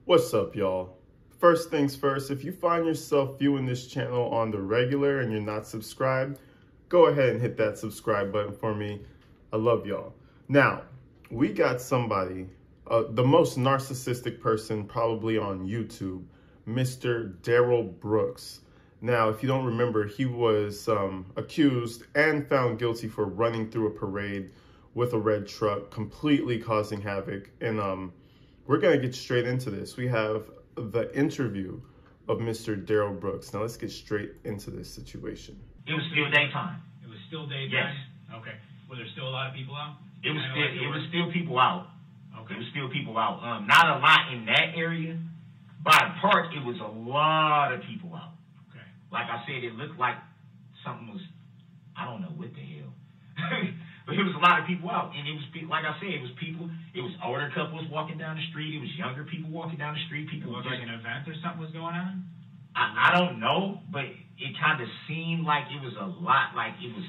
What's up, y'all? First things first, if you find yourself viewing this channel on the regular and you're not subscribed, go ahead and hit that subscribe button for me. I love y'all. Now, we got somebody, the most narcissistic person probably on YouTube, Mr. Darrell Brooks. Now, if you don't remember, he was accused and found guilty for running through a parade with a red truck, completely causing havoc. And we're gonna get straight into this. We have the interview of Mr. Darrell Brooks. Now let's get straight into this situation. It was still daytime. It was still daytime? Yes. Okay. Were there still a lot of people out? It was still people out. Okay. It was still people out. Not a lot in that area. By the park, it was a lot of people out. Okay. Like I said, it looked like something was, I don't know what the hell. But it was a lot of people out. And it was, like I said, it was people, it was older couples walking down the street. It was younger people walking down the street. People It was like an event or something was going on? I don't know, but it kind of seemed like it was a lot, like it was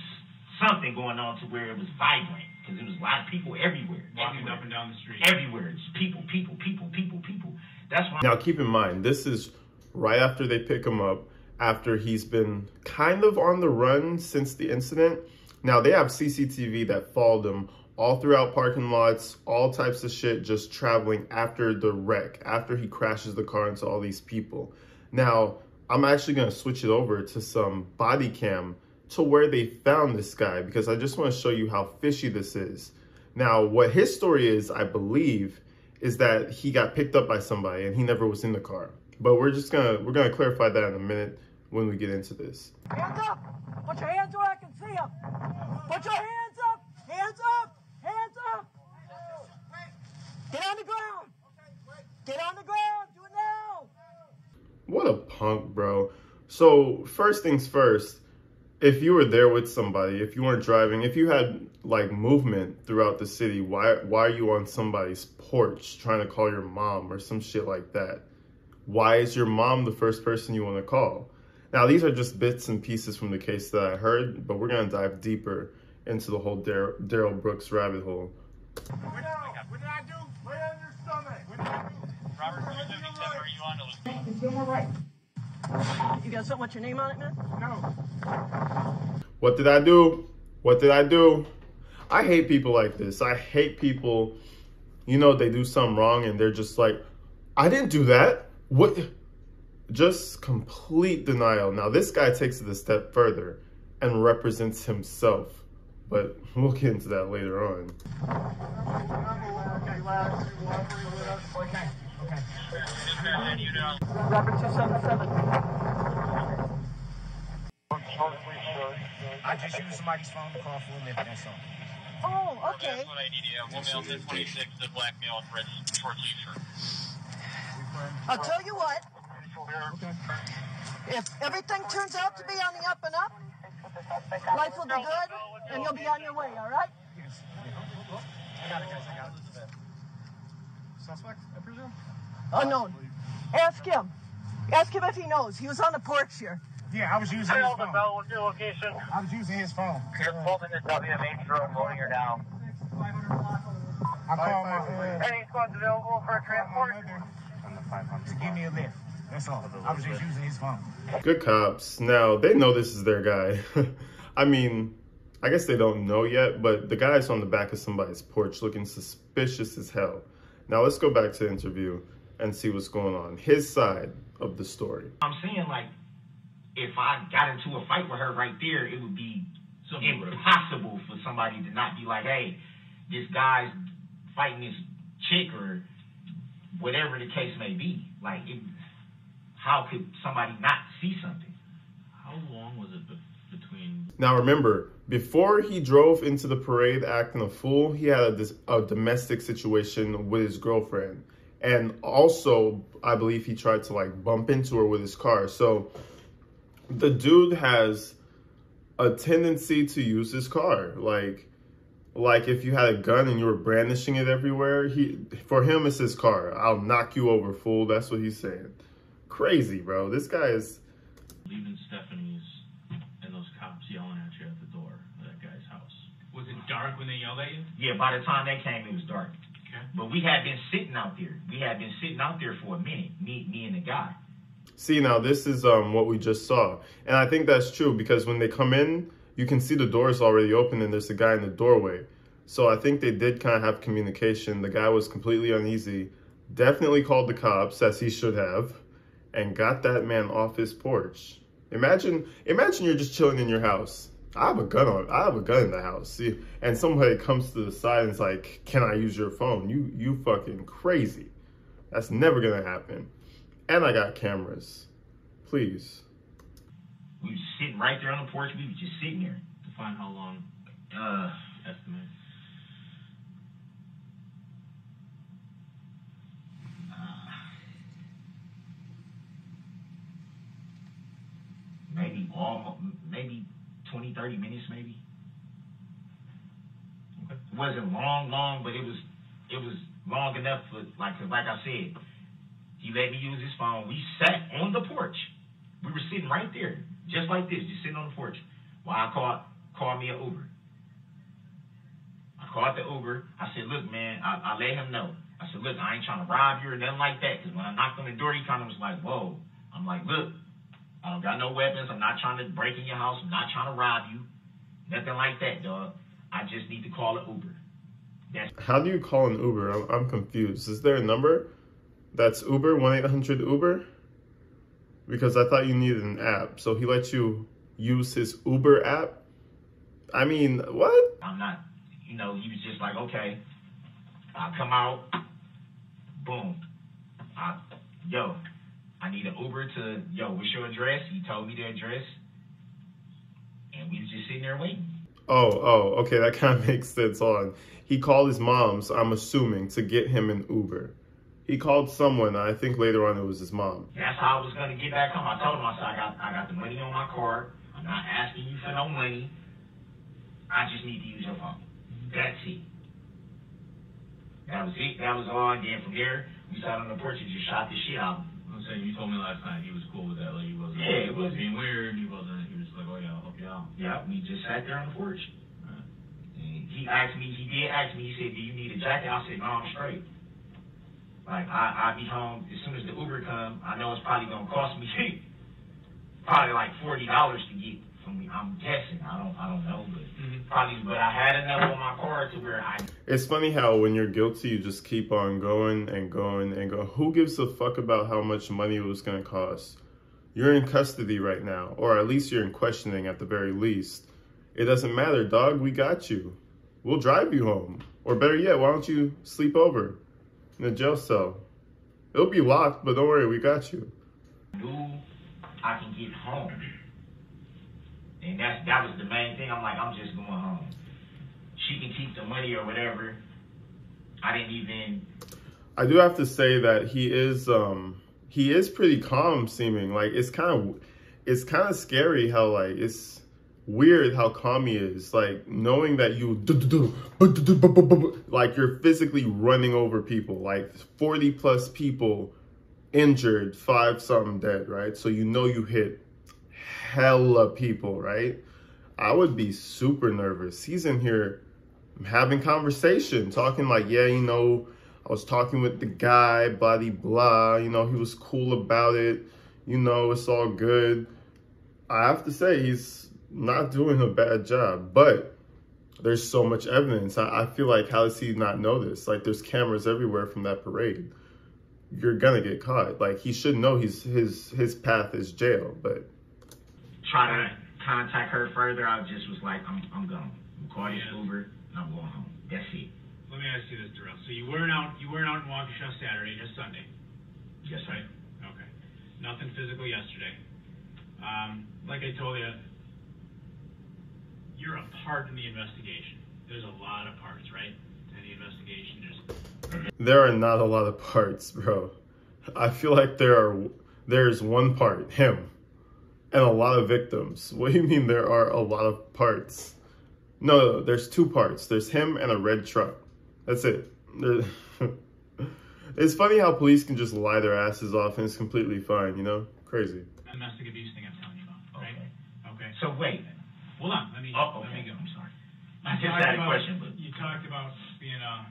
something going on to where it was vibrant. Because there was a lot of people everywhere. Walking up and down the street. Everywhere. It's people. That's why. Now keep in mind, this is right after they pick him up, after he's been kind of on the run since the incident. Now they have CCTV that followed him all throughout parking lots, all types of shit, just traveling after the wreck, after he crashes the car into all these people. Now, I'm actually gonna switch it over to some body cam to where they found this guy, because I just wanna show you how fishy this is. Now, what his story is, I believe, is that he got picked up by somebody and he never was in the car. But we're gonna clarify that in a minute when we get into this. Hands up! Put your hands where I can see them! Put your hands up! Hands up! Hands up! Get on the ground! Get on the ground! Do it now! What a punk, bro. So first things first, if you were there with somebody, if you weren't driving, if you had like movement throughout the city, why are you on somebody's porch trying to call your mom or some shit like that? Why is your mom the first person you want to call? Now, these are just bits and pieces from the case that I heard, but we're going to dive deeper into the whole Darrell Brooks rabbit hole. What did I do? Lay on your stomach. What did I do? Robert, are you on the It's going right. You got something with your name on it, man? No. What did I do? What did I do? I hate people like this. I hate people, you know, they do something wrong and they're just like, I didn't do that. What? Just complete denial. Now, this guy takes it a step further and represents himself, but we'll get into that later on. Okay. Robert 277. I just used somebody's phone to call for a living, that's all. Oh, okay. That's what I need. Yeah, we'll mail 1026 to blackmail and red short sleeve shirt. I'll tell you what. If everything turns out to be on the up and up, life will be good, and you'll be on your way, all right? Yes. I got it, guys, I got it. Suspect, I presume? Unknown. Ask him. Ask him if he knows. He was on the porch here. Yeah, I was using his phone. What's your location? I was using his phone. You're holding the WMH road, loading her down. I called my Any squads available for a transport? mother to give me a lift. That's all. I was just using his phone. Good cops. Now, they know this is their guy. I mean, I guess they don't know yet, but the guy's on the back of somebody's porch looking suspicious as hell. Now, let's go back to the interview and see what's going on. His side of the story. I'm saying, like, if I got into a fight with her right there, it would be impossible for somebody to not be like, hey, this guy's fighting this chick or whatever the case may be. Like, how could somebody not see something? How long was it between? Now, remember, before he drove into the parade acting a fool, he had a domestic situation with his girlfriend. And also, I believe he tried to, like, bump into her with his car. So the dude has a tendency to use his car. Like if you had a gun and you were brandishing it everywhere, for him, it's his car. I'll knock you over, fool. That's what he's saying. Crazy, bro. This guy is... Leaving Stephanie's and those cops yelling at you at the door of that guy's house. Was it dark when they yelled at you? Yeah, by the time they came, it was dark. Okay. But we had been sitting out there. We had been sitting out there for a minute, me and the guy. See, now this is what we just saw. And I think that's true because when they come in, you can see the doors already open and there's a guy in the doorway. So I think they did kind of have communication. The guy was completely uneasy, definitely called the cops, as he should have, and got that man off his porch. Imagine you're just chilling in your house. I have a gun in the house. See, and somebody comes to the side and is like, "Can I use your phone?" You fucking crazy. That's never gonna happen. And I got cameras. Please. We was sitting right there on the porch. We was just sitting there. Define how long, estimate. Maybe 20, 30 minutes, maybe. Okay. It wasn't long, but it was long enough for, like I said, he let me use his phone. We sat on the porch. We were sitting right there, just like this, just sitting on the porch. While I called me an Uber. I called the Uber. I said, look, man, I let him know. I said, look, I ain't trying to rob you or nothing like that. Because when I knocked on the door, he kind of was like, whoa. I'm like, look, I don't got no weapons. I'm not trying to break in your house. I'm not trying to rob you. Nothing like that, dog. I just need to call an Uber. How do you call an Uber? I'm confused. Is there a number that's Uber, 1-800-UBER? Because I thought you needed an app. So he lets you use his Uber app? I mean, what? I'm not, he was just like, okay, I'll come out, boom. I need an Uber to, what's your address? He told me the address, and we was just sitting there waiting. Oh, okay, that kind of makes sense. He called his mom's, I'm assuming, to get him an Uber. He called someone, I think later on it was his mom. That's how I was going to get back home. I told him, I said, I got the money on my card. I'm not asking you for no money. I just need to use your phone. That's it. That was it. That was all. And then from there, we sat on the porch and just shot the shit out. I'm saying, you told me last night he was cool with that. Like, he wasn't, yeah, it was being weird. He was just like, oh yeah, I'll help you out. Yeah, we just sat there on the porch. Right. And he did ask me, he said, do you need a jacket? I said, no, I'm straight. Like, I'll be home as soon as the Uber come. I know it's probably going to cost me probably like $40 to get from me. I'm guessing. I don't know, but probably. But I had enough on my card to where I. It's funny how when you're guilty, you just keep on going and going and go. Who gives a fuck about how much money it was going to cost? You're in custody right now, or at least you're in questioning at the very least. It doesn't matter, dog. We got you. We'll drive you home. Or better yet, why don't you sleep over in a jail cell? It'll be locked, but don't worry, we got you. I can get home. And that was the main thing. I'm like, I'm just going home. She can keep the money or whatever. I do have to say that he is pretty calm seeming. Like it's kind of scary how like it's weird how calm he is. Like knowing that you like you're physically running over people, like 40 plus people injured, 5-something dead, right? So you hit hella people, right? I would be super nervous. He's in here having conversation, talking like, yeah, I was talking with the guy, blah, blah, blah. He was cool about it. It's all good. I have to say, he's not doing a bad job, but there's so much evidence. I feel like, how does he not know this? Like, there's cameras everywhere from that parade. You're gonna get caught. Like, he should know his path is jail, but. Try to contact her further. I just was like, I'm gone. I'm calling this Uber, and I'm going home. That's it. Let me ask you this, Darrell. So you weren't out in Waukesha Saturday, just Sunday? Yes, sir. Okay. Nothing physical yesterday. Like I told you, you're a part in the investigation. There's a lot of parts, right? In the investigation, there are not a lot of parts, bro. I feel like there's one part, him, and a lot of victims. What do you mean there are a lot of parts? No, there's 2 parts. There's him and a red truck. That's it. It's funny how police can just lie their asses off and it's completely fine, Crazy. Domestic abuse thing I'm telling you about, right? Okay. So wait. Hold on. Let me go. I'm sorry. I just had a question, but you talked about being a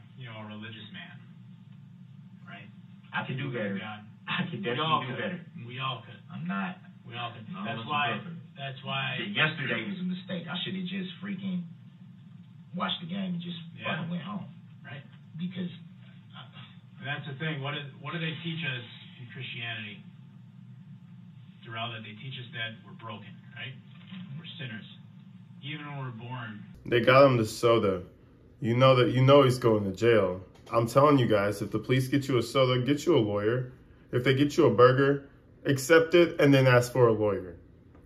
religious man. I could do better. God. I could We all definitely do could. better. We all could. I'm not. We all could. No, That's it's why. perfect. That's why. Yesterday was a mistake. I should have just freaking watched the game and just fucking went home. Right. Because And that's the thing. What do they teach us in Christianity, Darrell? That they teach us that we're broken, right? We're sinners. Even when we're born. They got him the soda. You know he's going to jail. I'm telling you guys, if the police get you a soda, get you a lawyer. If they get you a burger, accept it and then ask for a lawyer.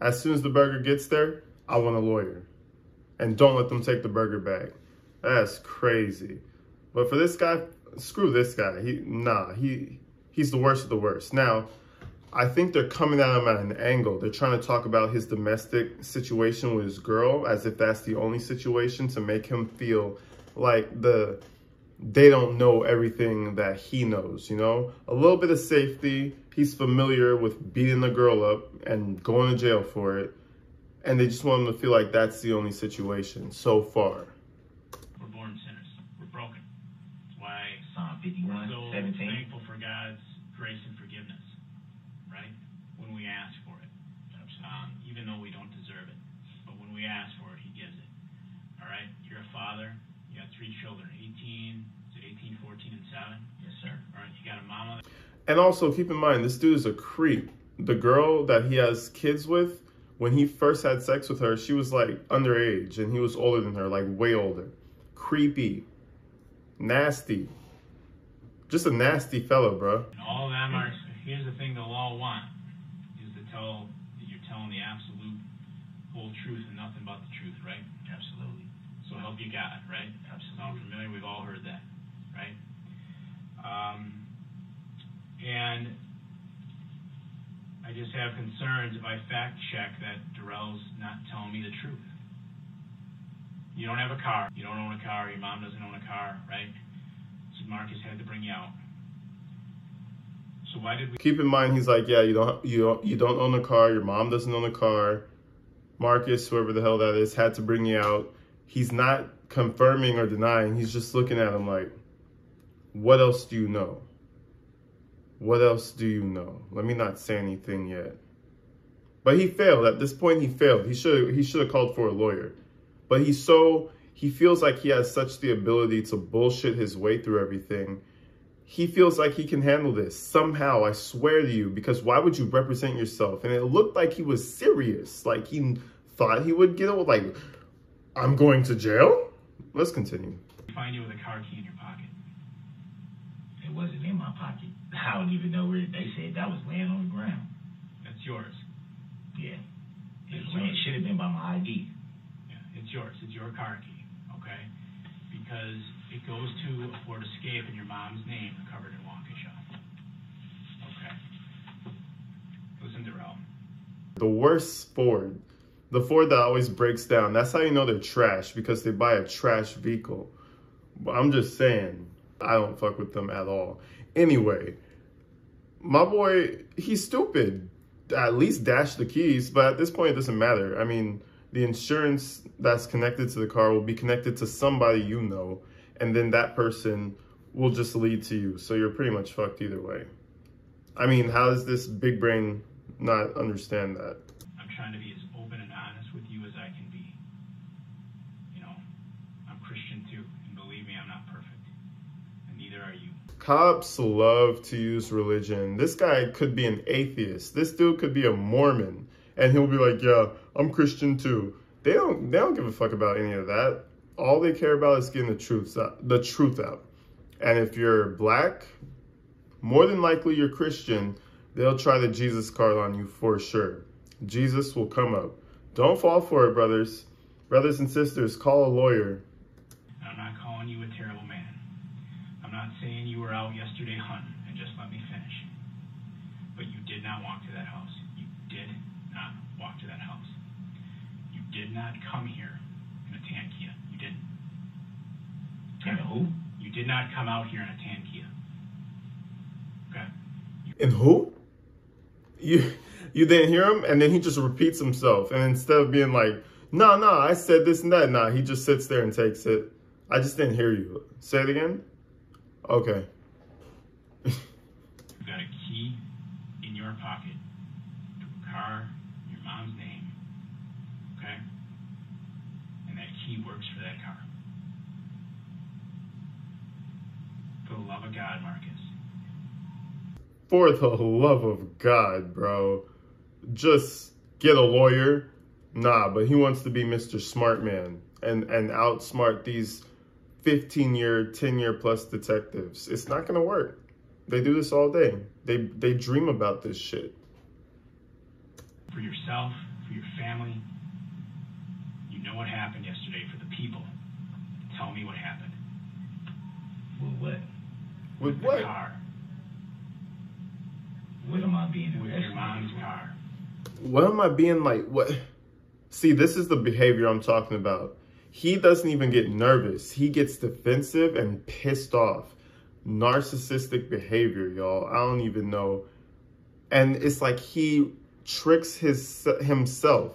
As soon as the burger gets there, I want a lawyer. And don't let them take the burger bag. That's crazy. But for this guy, screw this guy. He's the worst of the worst. Now, I think they're coming at him at an angle. They're trying to talk about his domestic situation with his girl as if that's the only situation, to make him feel like they don't know everything that he knows, you know? A little bit of safety. He's familiar with beating the girl up and going to jail for it. And they just want him to feel like that's the only situation so far. We're born sinners. We're broken. That's why Psalm we're 51, so 17. thankful for God's grace and forgiveness, right? When we ask for it. Even though we don't deserve it. But when we ask for it, he gives it. All right? You're a father. You got 3 children. 18, 14, and 7? Yes, sir. All right, you got a mama. And also, keep in mind, this dude is a creep. The girl that he has kids with, when he first had sex with her, she was like underage, and he was older than her, like way older. Creepy. Nasty. Just a nasty fellow, bro. And all of them are, here's the thing they'll all want, is to tell that you're telling the absolute whole truth and nothing but the truth, right? Absolutely. So help you God, right? Sound familiar? We've all heard that, right? And I just have concerns if I fact check that Darrell's not telling me the truth. You don't have a car. You don't own a car. Your mom doesn't own a car, right? So Marcus had to bring you out. So why did we... Keep in mind, he's like, yeah, you don't own a car. Your mom doesn't own a car. Marcus, whoever the hell that is, had to bring you out. He's not confirming or denying. He's just looking at him like, what else do you know? What else do you know? Let me not say anything yet. But he failed. At this point, he failed. He should have called for a lawyer. But he feels like he has such the ability to bullshit his way through everything. He feels like he can handle this somehow, I swear to you, because why would you represent yourself? And it looked like he was serious. Like he thought he would get it, like, I'm going to jail? Let's continue. find you with a car key in your pocket? It wasn't in my pocket. I don't even know where they said that was laying on the ground. That's yours. Yeah. It should have been by my ID. Yeah, it's yours. It's your car key, okay? Because it goes to a Ford Escape in your mom's name covered in Waukesha. Okay. Listen, Darrell. The worst Ford. The Ford that always breaks down. That's how you know they're trash, because they buy a trash vehicle. But I'm just saying, I don't fuck with them at all. Anyway, my boy, he's stupid. At least dash the keys, but at this point it doesn't matter. I mean, the insurance that's connected to the car will be connected to somebody you know, and then that person will just lead to you. So you're pretty much fucked either way. I mean, how does this big brain not understand that? I'm trying to be as open and honest with you as I can be. You know, I'm Christian too, and believe me, I'm not perfect. And neither are you. Cops love to use religion. This guy could be an atheist. This dude could be a Mormon, and he'll be like, yeah, I'm Christian too. They don't give a fuck about any of that. All they care about is getting the truth out. And if you're black, more than likely you're Christian, they'll try the Jesus card on you for sure. Jesus will come up. Don't fall for it, brothers. Brothers and sisters, call a lawyer. I'm not calling you a terrible man. I'm not saying you were out yesterday hunting, and just let me finish. But you did not walk to that house. You did not walk to that house. You did not come here in a tan Kia. You didn't. And who? You did not come out here in a tan Kia. Okay? And who? You didn't hear him? And then he just repeats himself. And instead of being like, no, I said this and that. Nah, he just sits there and takes it. I just didn't hear you. Say it again? Okay. your pocket a car, your mom's name, okay? And that key works for that car. For the love of God, Marcus. For the love of God, bro. Just get a lawyer. Nah, but he wants to be Mr. Smart Man and outsmart these 15-year, 10-year plus detectives. It's not gonna work. They do this all day. They dream about this shit. For yourself, for your family. You know what happened yesterday. For the people. Tell me what happened. With what? With The what? car. What am I being With investigated your mom's for? car. What am I being like? What? See, this is the behavior I'm talking about. He doesn't even get nervous. He gets defensive and pissed off. Narcissistic behavior, y'all. I don't even know. And it's like he tricks himself.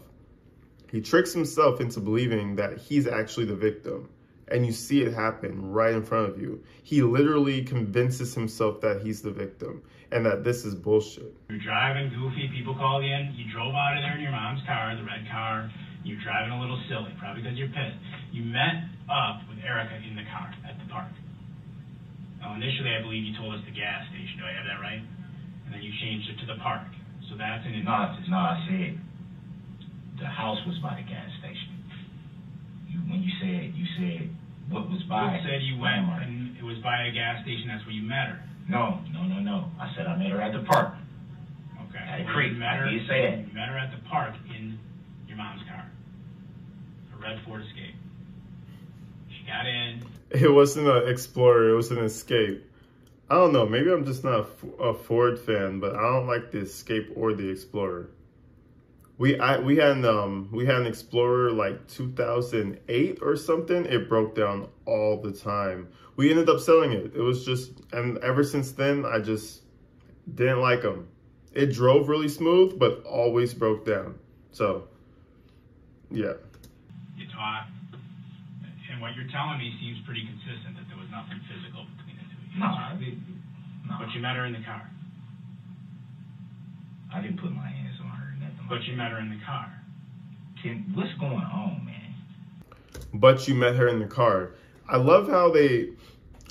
He tricks himself into believing that he's actually the victim. And you see it happen right in front of you. He literally convinces himself that he's the victim and that this is bullshit. You're driving goofy, people called you in, you drove out of there in your mom's car, the red car, you're driving a little silly, probably because you're pissed. You met up with Erica in the car at the park. Now, initially, I believe you told us the gas station, do I have that right? And then you changed it to the park. So that's an No, I said the house was by the gas station. When you said what was by. You said you went and it was by a gas station, that's where you met her. No. I said I met her at the park. Okay. At a Well, creek. you met her, I did say that. You met her at the park in your mom's car. A red Ford Escape. She got in. It wasn't an Explorer, it was an Escape. I don't know, maybe I'm just not a Ford fan, but I don't like the Escape or the Explorer. We had an Explorer like 2008 or something. It broke down all the time. We ended up selling it. It was just, and ever since then, I just didn't like them. It drove really smooth, but always broke down. So, yeah. You talked. And what you're telling me seems pretty consistent, that there was nothing physical between the two of you. No. But you met her in the car. I didn't put my hands on her or nothing. But you met her in the car. Tim, what's going on, man? But you met her in the car. I love how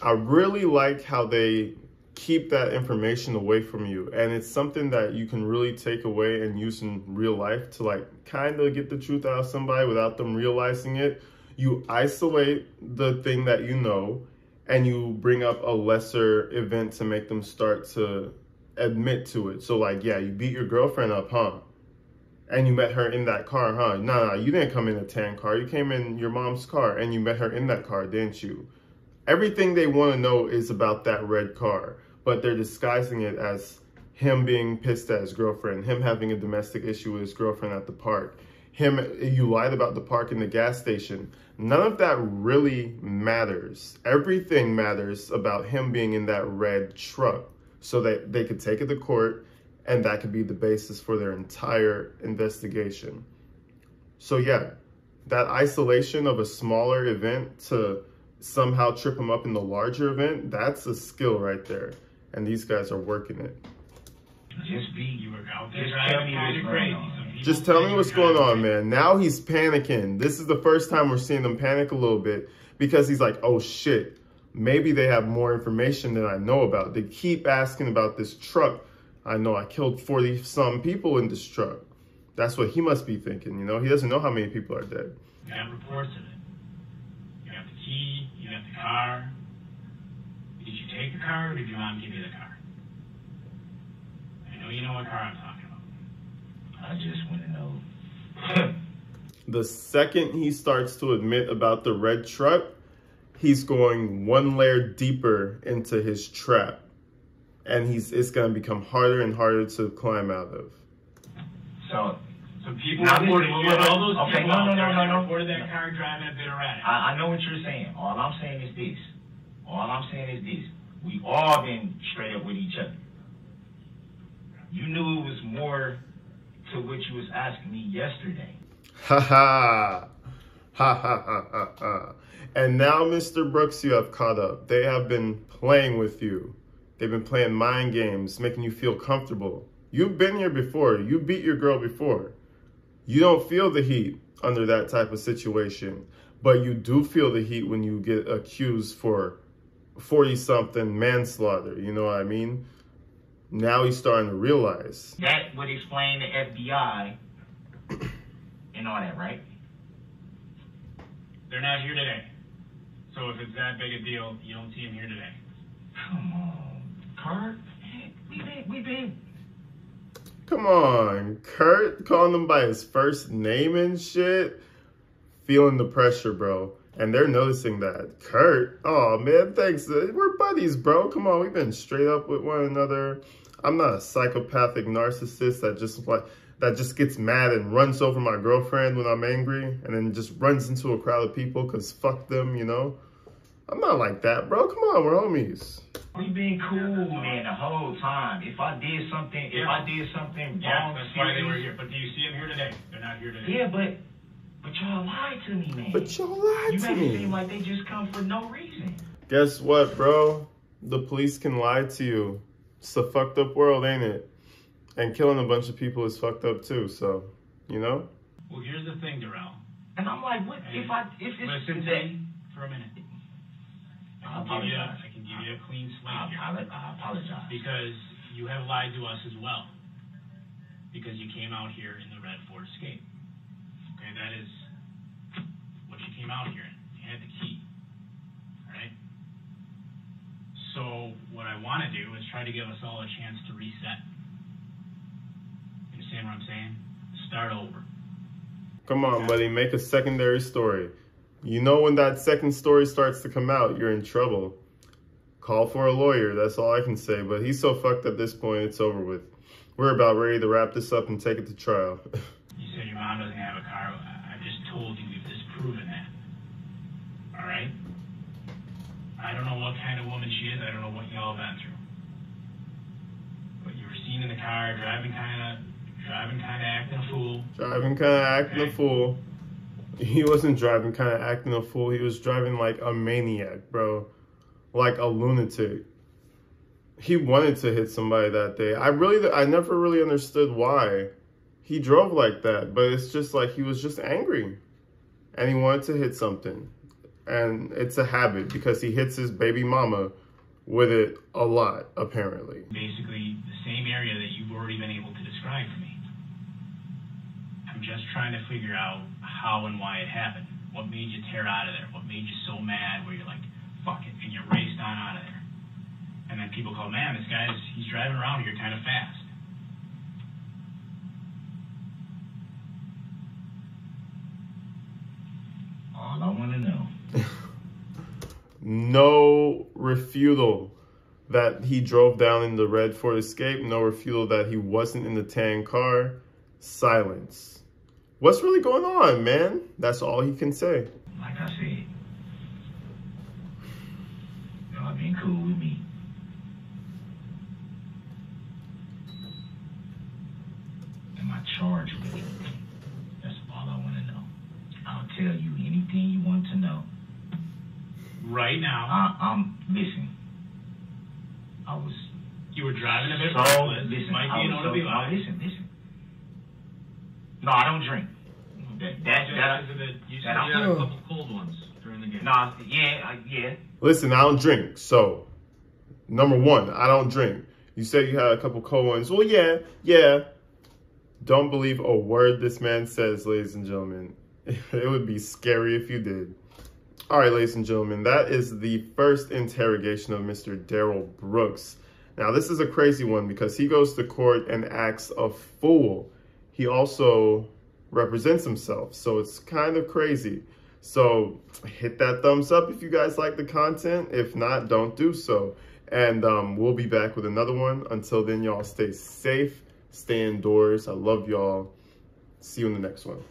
I really like how they keep that information away from you. And it's something that you can really take away and use in real life to like kind of get the truth out of somebody without them realizing it. You isolate the thing that you know and you bring up a lesser event to make them start to admit to it. So like, yeah, you beat your girlfriend up, huh? And you met her in that car, huh? No, you didn't come in a tan car. You came in your mom's car and you met her in that car, didn't you? Everything they want to know is about that red car, but they're disguising it as him being pissed at his girlfriend, him having a domestic issue with his girlfriend at the park, you lied about the park and the gas station. None of that really matters. Everything matters about him being in that red truck so that they could take it to court and that could be the basis for their entire investigation. So yeah, that isolation of a smaller event to somehow trip them up in the larger event, that's a skill right there. And these guys are working it. You were out there Just tell me driving what's crazy. going on. Some people Just tell say me what's you're going driving on, crazy. man. Now he's panicking. This is the first time we're seeing him panic a little bit because he's like, oh shit, maybe they have more information than I know about. They keep asking about this truck. I know I killed 40-some people in this truck. That's what he must be thinking, you know? He doesn't know how many people are dead. You have reports of it. You have the key, you have the car. Did you take the car or did your mom give you the car? I know you know what car I'm talking about. I just want to know. The second he starts to admit about the red truck, he's going one layer deeper into his trap. And it's going to become harder and harder to climb out of. So people Now, reported, listen, you had all those okay, people no, out no, there no, that no. reported that car driving a bit erratic. I know what you're saying. All I'm saying is this. We all been straight up with each other. You knew it was more to what you was asking me yesterday. Ha ha. Ha ha ha ha ha. And now, Mr. Brooks, you have caught up. They have been playing with you. They've been playing mind games, making you feel comfortable. You've been here before. You beat your girl before. You don't feel the heat under that type of situation, but you do feel the heat when you get accused for 40-something manslaughter. You know what I mean? Now he's starting to realize. That would explain the FBI and all that, right? They're not here today. So if it's that big a deal, you don't see them here today. Come on, Kurt. We been. Come on, Kurt, calling him by his first name and shit. Feeling the pressure, bro. And they're noticing that. Kurt, oh man, thanks. We're buddies, bro. Come on, we've been straight up with one another. I'm not a psychopathic narcissist that just gets mad and runs over my girlfriend when I'm angry and then just runs into a crowd of people because fuck them, you know? I'm not like that, bro. Come on, we're homies. We been cool, man, the whole time. If I did something wrong, that's why they were here. But do you see them here today? They're not here today. Yeah, but y'all lied to me, man. But y'all lied to me. You make it seem like they just come for no reason. Guess what, bro? The police can lie to you. It's a fucked up world, ain't it? And killing a bunch of people is fucked up too, so, you know? Well, here's the thing, Darrell. And I'm like, what if it's listen to me for a minute. I apologize. I can give you a clean slate here. I apologize. Because you have lied to us as well. Because you came out here in the red Ford Escape. Okay, that is what you came out here in. You had the key. Alright? So, what I want to do is try to give us all a chance to reset. You understand what I'm saying? Start over. Come on, buddy, make a secondary story. You know when that second story starts to come out, you're in trouble. Call for a lawyer, that's all I can say. But he's so fucked at this point, it's over with. We're about ready to wrap this up and take it to trial. You said your mom doesn't have a car. I just told you we've disproven that. All right? I don't know what kind of woman she is. I don't know what y'all have been through. But you were seen in the car driving kind of acting a fool. Driving kind of acting a fool. He wasn't driving kind of acting a fool. He was driving like a maniac, bro. Like a lunatic. He wanted to hit somebody that day. I never really understood why he drove like that. But it's just like he was just angry. And he wanted to hit something. And it's a habit because he hits his baby mama with it a lot, apparently. Basically, the same area that you've already been able to describe to me. I'm just trying to figure out how and why it happened. What made you tear out of there? What made you so mad where you're like, fuck it, and you raced on out of there? And then people call, man, he's driving around here kind of fast. All I want to know. No refutal that he drove down in the red Ford Escape. No refutal that he wasn't in the tan car. Silence. What's really going on, man? That's all he can say. Like I said, y'all been cool with me. Am I charged with anything? That's all I want to know. I'll tell you anything you want to know. Right now. Listen. You were driving a bit so, reckless. Listen, might be an OWI. Listen. No, I don't drink. You said you had a couple cold ones during the game. Nah, yeah. Listen, I don't drink. So, number one, I don't drink. You said you had a couple cold ones. Well, yeah. Don't believe a word this man says, ladies and gentlemen. It would be scary if you did. All right, ladies and gentlemen, that is the first interrogation of Mr. Darrell Brooks. Now, this is a crazy one because he goes to court and acts a fool. He also represents himself, so it's kind of crazy. So hit that thumbs up if you guys like the content. If not, don't do so. And we'll be back with another one. Until then, y'all stay safe, stay indoors. I love y'all. See you in the next one.